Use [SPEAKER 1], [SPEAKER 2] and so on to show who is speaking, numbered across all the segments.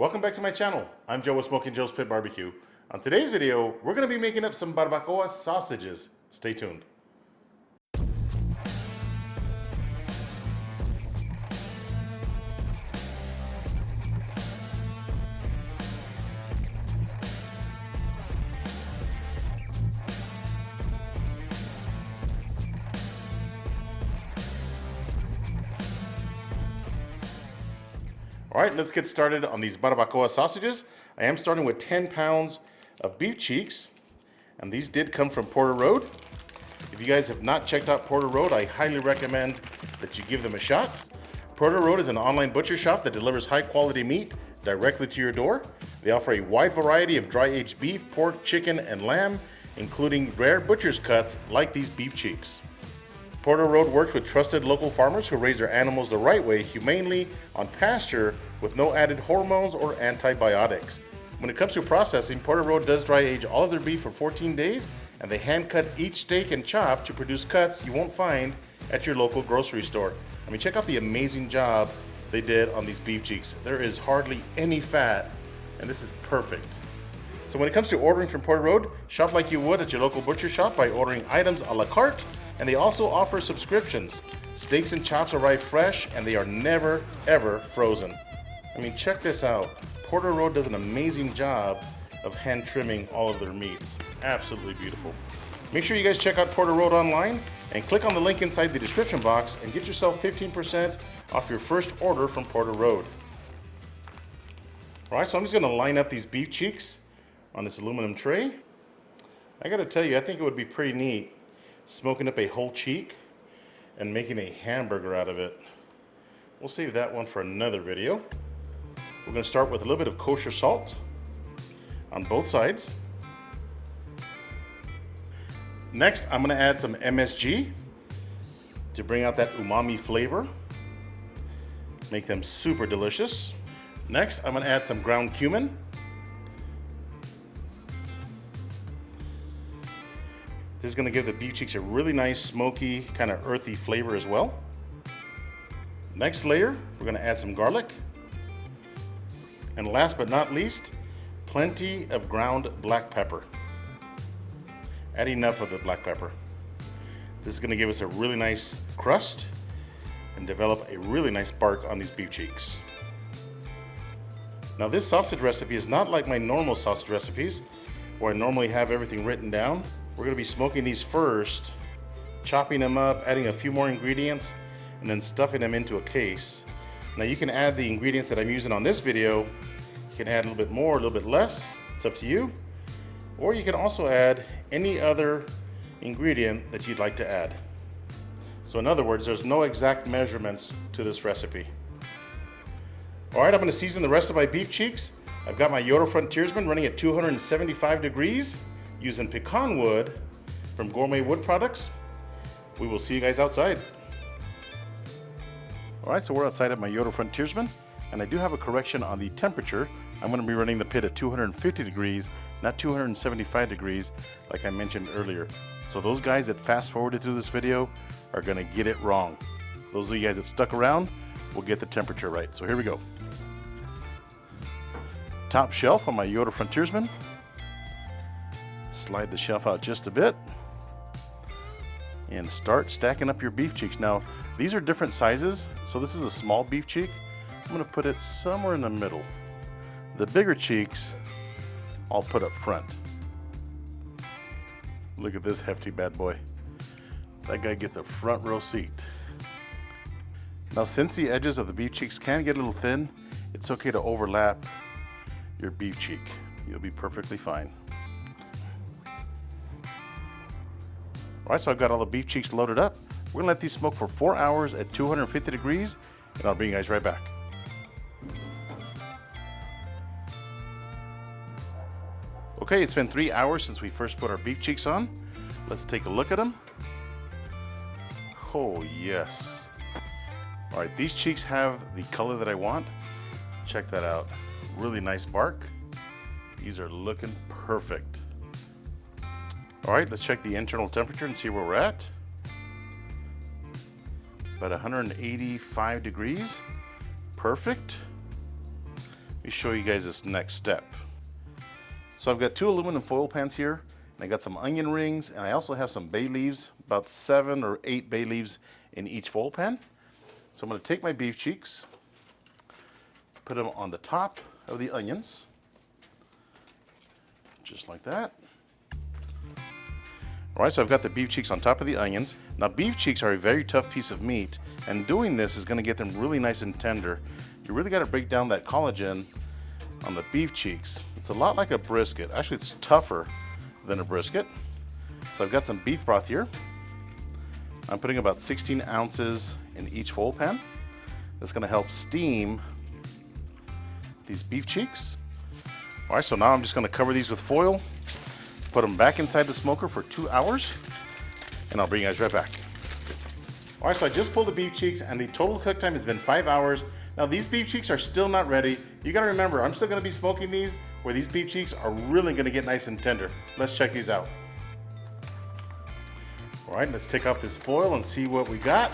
[SPEAKER 1] Welcome back to my channel. I'm Joe with Smokin Joe's Pit Barbecue. On today's video, we're going to be making up some barbacoa sausages. Stay tuned. All right, let's get started on these barbacoa sausages. I am starting with 10 pounds of beef cheeks, and these did come from Porter Road. If you guys have not checked out Porter Road, I highly recommend that you give them a shot. Porter Road is an online butcher shop that delivers high quality meat directly to your door. They offer a wide variety of dry aged beef, pork, chicken, and lamb, including rare butcher's cuts like these beef cheeks. Porter Road works with trusted local farmers who raise their animals the right way, humanely, on pasture, with no added hormones or antibiotics. When it comes to processing, Porter Road does dry age all of their beef for 14 days, and they hand cut each steak and chop to produce cuts you won't find at your local grocery store. I mean, check out the amazing job they did on these beef cheeks. There is hardly any fat, and this is perfect. So when it comes to ordering from Porter Road, shop like you would at your local butcher shop by ordering items a la carte, and they also offer subscriptions. Steaks and chops arrive fresh, and they are never, ever frozen. I mean, check this out. Porter Road does an amazing job of hand trimming all of their meats. Absolutely beautiful. Make sure you guys check out Porter Road online and click on the link inside the description box and get yourself 15% off your first order from Porter Road. All right, so I'm just gonna line up these beef cheeks on this aluminum tray. I gotta tell you, I think it would be pretty neat smoking up a whole cheek and making a hamburger out of it. We'll save that one for another video. We're going to start with a little bit of kosher salt on both sides. Next, I'm going to add some MSG to bring out that umami flavor, make them super delicious. Next, I'm going to add some ground cumin. This is going to give the beef cheeks a really nice, smoky, kind of earthy flavor as well. Next layer, we're going to add some garlic. And last but not least, plenty of ground black pepper. Add enough of the black pepper. This is going to give us a really nice crust and develop a really nice bark on these beef cheeks. Now this sausage recipe is not like my normal sausage recipes where I normally have everything written down. We're going to be smoking these first, chopping them up, adding a few more ingredients, and then stuffing them into a case. Now you can add the ingredients that I'm using on this video. You can add a little bit more, a little bit less. It's up to you. Or you can also add any other ingredient that you'd like to add. So in other words, there's no exact measurements to this recipe. All right, I'm going to season the rest of my beef cheeks. I've got my Yoder Frontiersman running at 275 degrees. Using pecan wood from Gourmet Wood Products. We will see you guys outside. All right, so we're outside at my Yoder Frontiersman, and I do have a correction on the temperature. I'm going to be running the pit at 250 degrees, not 275 degrees, like I mentioned earlier. So those guys that fast forwarded through this video are going to get it wrong. Those of you guys that stuck around will get the temperature right. So here we go. Top shelf on my Yoder Frontiersman. Slide the shelf out just a bit and start stacking up your beef cheeks. Now these are different sizes, so this is a small beef cheek. I'm going to put it somewhere in the middle. The bigger cheeks I'll put up front. Look at this hefty bad boy. That guy gets a front row seat. Now since the edges of the beef cheeks can get a little thin, it's okay to overlap your beef cheek. You'll be perfectly fine. All right, so I've got all the beef cheeks loaded up. We're gonna let these smoke for 4 hours at 250 degrees, and I'll bring you guys right back. Okay, it's been 3 hours since we first put our beef cheeks on. Let's take a look at them. Oh, yes. All right, these cheeks have the color that I want. Check that out. Really nice bark. These are looking perfect. All right, let's check the internal temperature and see where we're at. About 185 degrees. Perfect. Let me show you guys this next step. So I've got 2 aluminum foil pans here, and I got some onion rings, and I also have some bay leaves, about 7 or 8 bay leaves in each foil pan. So I'm going to take my beef cheeks, put them on the top of the onions, just like that. All right, so I've got the beef cheeks on top of the onions. Now beef cheeks are a very tough piece of meat, and doing this is going to get them really nice and tender. You really got to break down that collagen on the beef cheeks. It's a lot like a brisket. Actually, it's tougher than a brisket. So I've got some beef broth here. I'm putting about 16 ounces in each foil pan. That's going to help steam these beef cheeks. All right, so now I'm just going to cover these with foil, put them back inside the smoker for 2 hours, and I'll bring you guys right back. All right, so I just pulled the beef cheeks, and the total cook time has been 5 hours. Now these beef cheeks are still not ready. You gotta remember, I'm still gonna be smoking these where these beef cheeks are really gonna get nice and tender. Let's check these out. All right, let's take off this foil and see what we got.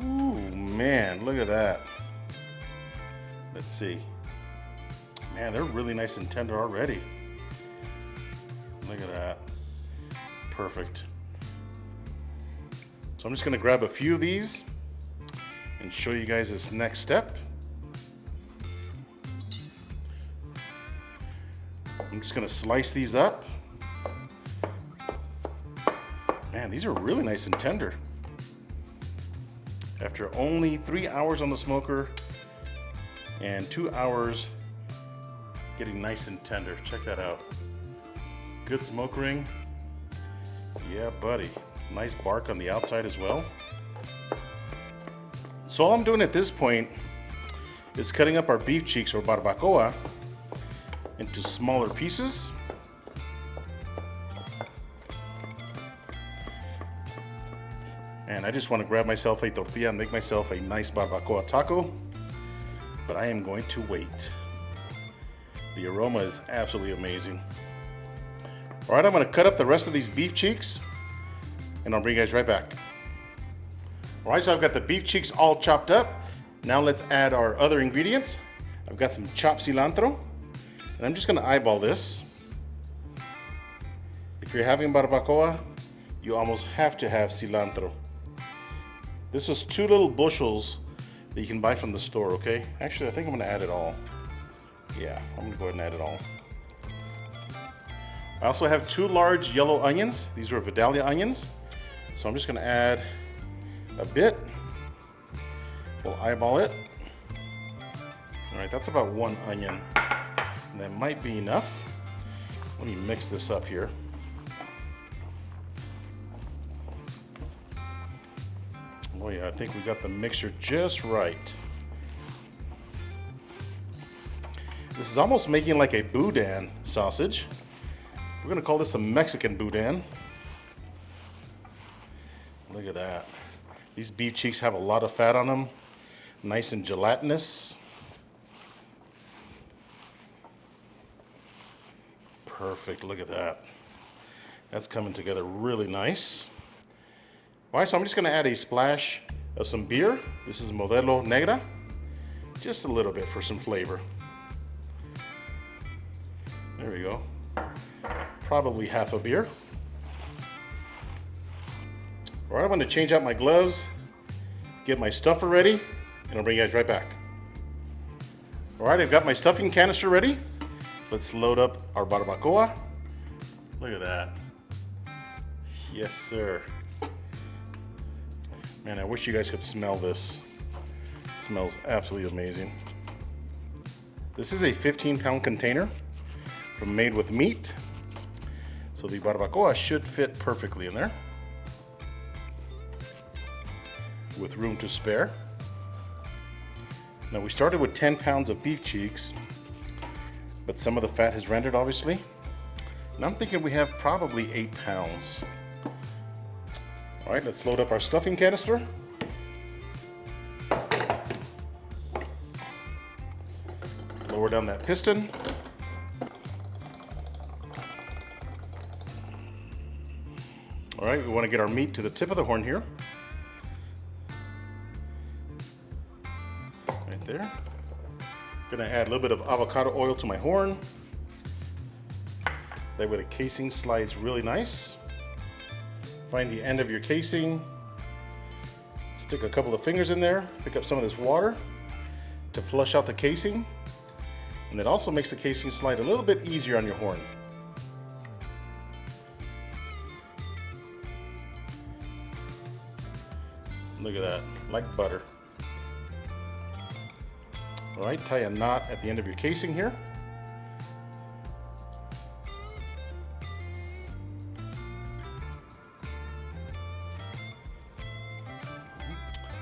[SPEAKER 1] Ooh, man, look at that. Let's see. Man, they're really nice and tender already. Look at that. Perfect. So I'm just gonna grab a few of these and show you guys this next step. I'm just gonna slice these up. Man, these are really nice and tender. After only 3 hours on the smoker and 2 hours getting nice and tender. Check that out. Good smoke ring. Yeah, buddy. Nice bark on the outside as well. So all I'm doing at this point is cutting up our beef cheeks or barbacoa into smaller pieces. And I just want to grab myself a tortilla and make myself a nice barbacoa taco. But I am going to wait. The aroma is absolutely amazing. All right, I'm going to cut up the rest of these beef cheeks, and I'll bring you guys right back. All right, so I've got the beef cheeks all chopped up. Now let's add our other ingredients. I've got some chopped cilantro, and I'm just gonna eyeball this. If you're having barbacoa, you almost have to have cilantro. This was 2 little bushels that you can buy from the store, okay? Actually, I think I'm gonna add it all. Yeah, I'm gonna go ahead and add it all. I also have 2 large yellow onions. These are Vidalia onions. So I'm just gonna add a bit. We'll eyeball it. All right, that's about 1 onion. And that might be enough. Let me mix this up here. Oh yeah, I think we got the mixture just right. This is almost making like a boudin sausage. We're gonna call this a Mexican boudin. Look at that. These beef cheeks have a lot of fat on them. Nice and gelatinous. Perfect, look at that. That's coming together really nice. All right, so I'm just gonna add a splash of some beer. This is Modelo Negra. Just a little bit for some flavor. There we go. Probably half a beer. All right, I'm gonna change out my gloves, get my stuffer ready, and I'll bring you guys right back. All right, I've got my stuffing canister ready. Let's load up our barbacoa. Look at that. Yes, sir. Man, I wish you guys could smell this. It smells absolutely amazing. This is a 15-pound container from Made with Meat. So the barbacoa should fit perfectly in there, with room to spare. Now we started with 10 pounds of beef cheeks, but some of the fat has rendered obviously. And I'm thinking we have probably 8 pounds. All right, let's load up our stuffing canister. Lower down that piston. All right, we want to get our meat to the tip of the horn here. Right, there. Gonna add a little bit of avocado oil to my horn. That way the casing slides really nice. Find the end of your casing. Stick a couple of fingers in there. Pick up some of this water to flush out the casing. And it also makes the casing slide a little bit easier on your horn. Look at that, like butter. All right, tie a knot at the end of your casing here.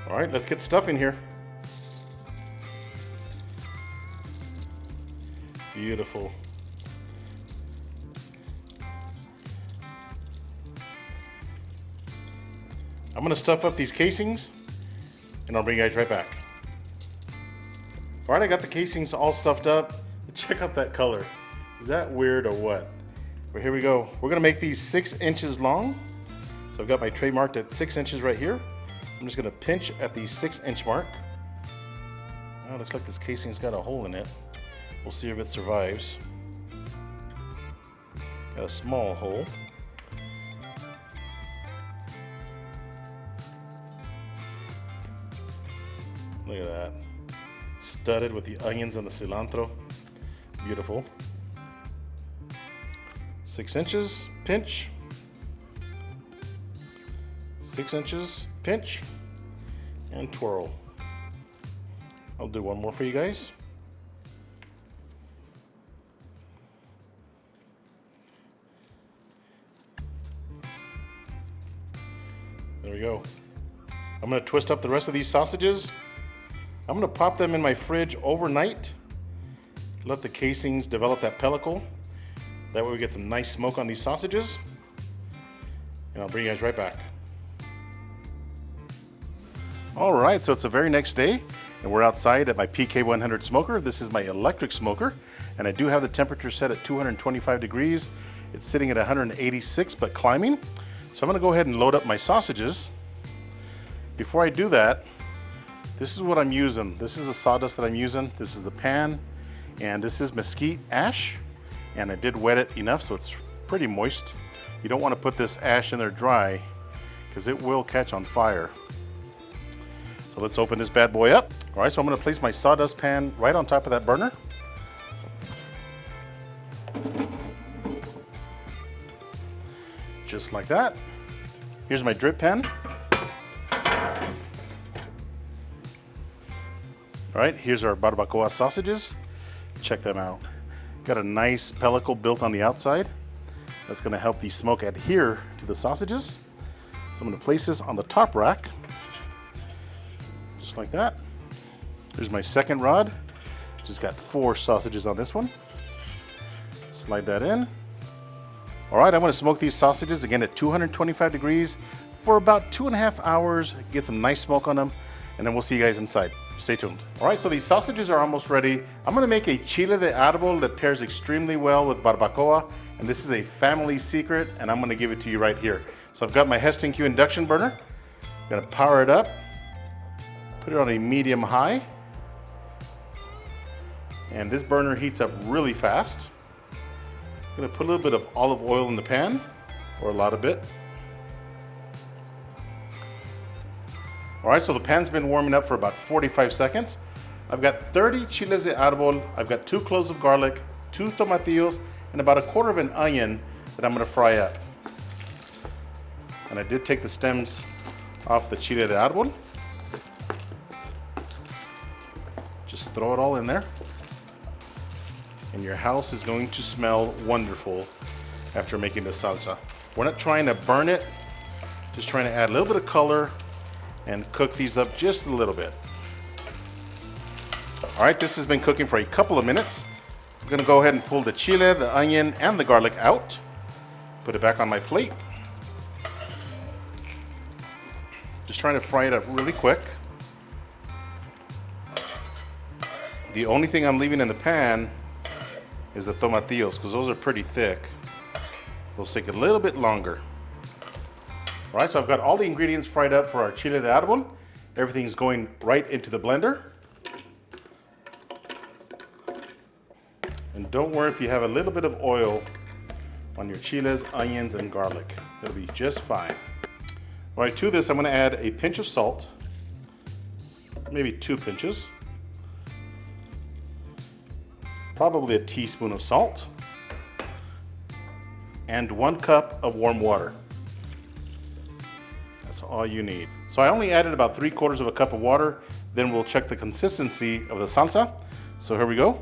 [SPEAKER 1] All right, let's get stuffing here. Beautiful. I'm gonna stuff up these casings and I'll bring you guys right back. All right, I got the casings all stuffed up. Check out that color. Is that weird or what? Well, here we go. We're gonna make these 6 inches long. So I've got my tray marked at 6 inches right here. I'm just gonna pinch at the 6-inch mark. Oh, looks like this casing's got a hole in it. We'll see if it survives. Got a small hole. Look at that. Studded with the onions and the cilantro. Beautiful. 6 inches, pinch. 6 inches, pinch, and twirl. I'll do one more for you guys. There we go. I'm gonna twist up the rest of these sausages. I'm gonna pop them in my fridge overnight. Let the casings develop that pellicle. That way we get some nice smoke on these sausages. And I'll bring you guys right back. All right, so it's the very next day and we're outside at my PK100 smoker. This is my electric smoker and I do have the temperature set at 225 degrees. It's sitting at 186 but climbing. So I'm gonna go ahead and load up my sausages. Before I do that, this is what I'm using. This is the sawdust that I'm using. This is the pan and this is mesquite ash and I did wet it enough so it's pretty moist. You don't want to put this ash in there dry because it will catch on fire. So let's open this bad boy up. All right, so I'm gonna place my sawdust pan right on top of that burner. Just like that. Here's my drip pan. All right, here's our barbacoa sausages. Check them out. Got a nice pellicle built on the outside. That's gonna help the smoke adhere to the sausages. So I'm gonna place this on the top rack. Just like that. There's my second rod. Just got 4 sausages on this one. Slide that in. All right, I'm gonna smoke these sausages again at 225 degrees for about 2.5 hours. Get some nice smoke on them, and then we'll see you guys inside. Stay tuned. All right, so these sausages are almost ready. I'm gonna make a chile de árbol that pairs extremely well with barbacoa, and this is a family secret, and I'm gonna give it to you right here. So I've got my Heston Q induction burner. I'm gonna power it up, put it on a medium high, and this burner heats up really fast. I'm gonna put a little bit of olive oil in the pan, or a lot of it. All right, so the pan's been warming up for about 45 seconds. I've got 30 chiles de árbol, I've got 2 cloves of garlic, 2 tomatillos, and about 1/4 of an onion that I'm gonna fry up. And I did take the stems off the chile de árbol. Just throw it all in there. And your house is going to smell wonderful after making this salsa. We're not trying to burn it, just trying to add a little bit of color and cook these up just a little bit. All right, this has been cooking for a couple of minutes. I'm gonna go ahead and pull the chile, the onion, and the garlic out. Put it back on my plate. Just trying to fry it up really quick. The only thing I'm leaving in the pan is the tomatillos, because those are pretty thick. Those take a little bit longer. All right, so I've got all the ingredients fried up for our chile de árbol. Everything's going right into the blender. And don't worry if you have a little bit of oil on your chiles, onions, and garlic. It'll be just fine. All right, to this I'm gonna add a pinch of salt, maybe 2 pinches, probably a teaspoon of salt, and 1 cup of warm water. That's all you need. So I only added about 3/4 of a cup of water, then we'll check the consistency of the salsa. So here we go.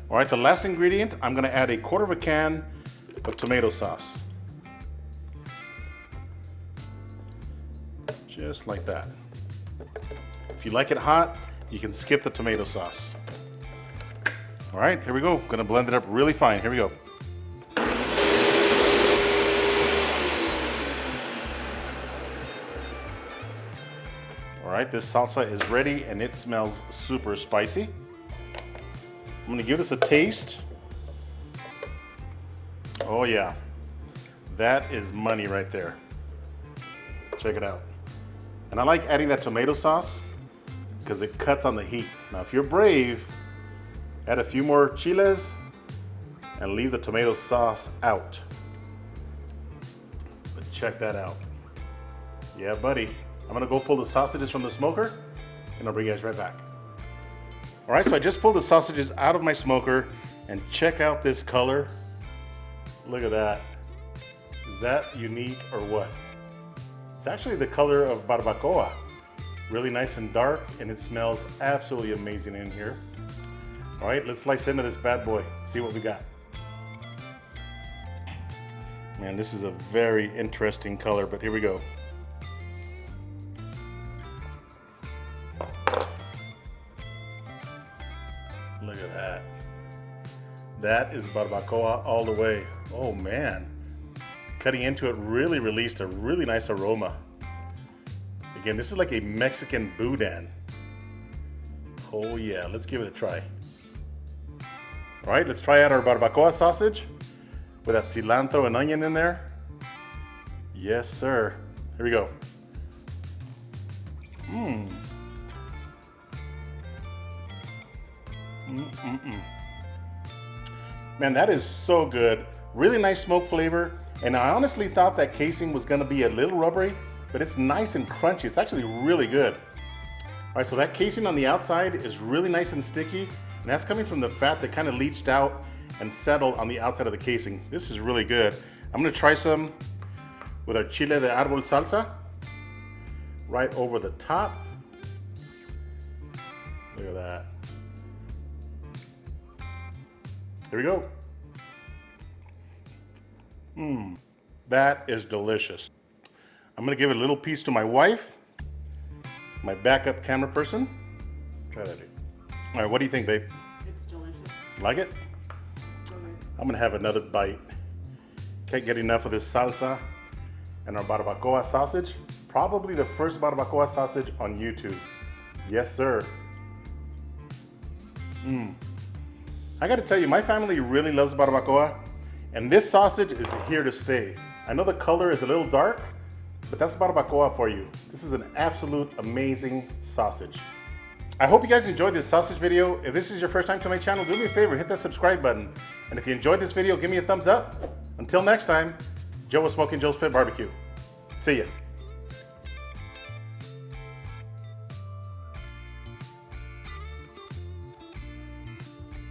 [SPEAKER 1] All right, the last ingredient, I'm gonna add a 1/4 of a can of tomato sauce. Just like that. If you like it hot, you can skip the tomato sauce. All right, here we go. Gonna blend it up really fine. Here we go. All right, this salsa is ready and it smells super spicy. I'm gonna give this a taste. Oh yeah, that is money right there. Check it out. And I like adding that tomato sauce because it cuts on the heat. Now if you're brave, add a few more chiles and leave the tomato sauce out. But check that out. Yeah, buddy. I'm gonna go pull the sausages from the smoker and I'll bring you guys right back. All right, so I just pulled the sausages out of my smoker and check out this color. Look at that. Is that unique or what? It's actually the color of barbacoa. Really nice and dark, and it smells absolutely amazing in here. All right, let's slice into this bad boy, see what we got. Man, this is a very interesting color, but here we go. Look at that. That is barbacoa all the way. Oh man. Cutting into it really released a really nice aroma. Again, this is like a Mexican boudin. Oh yeah, let's give it a try. All right, let's try out our barbacoa sausage with that cilantro and onion in there. Yes, sir. Here we go. Man, that is so good. Really nice smoke flavor. And I honestly thought that casing was gonna be a little rubbery, but it's nice and crunchy. It's actually really good. All right, so that casing on the outside is really nice and sticky, and that's coming from the fat that kind of leached out and settled on the outside of the casing. This is really good. I'm gonna try some with our chile de árbol salsa right over the top. Look at that. Here we go. That is delicious. I'm gonna give it a little piece to my wife, my backup camera person. Try that, dude. All right, what do you think, babe?
[SPEAKER 2] It's delicious.
[SPEAKER 1] Like it?
[SPEAKER 2] So good.
[SPEAKER 1] I'm gonna have another bite. Can't get enough of this salsa and our barbacoa sausage. Probably the first barbacoa sausage on YouTube. Yes, sir. I gotta tell you, my family really loves barbacoa, and this sausage is here to stay. I know the color is a little dark, but that's barbacoa for you. This is an absolute amazing sausage. I hope you guys enjoyed this sausage video. If this is your first time to my channel, do me a favor, hit that subscribe button. And if you enjoyed this video, give me a thumbs up. Until next time, Joe with Smokin Joe's Pit Barbecue. See ya.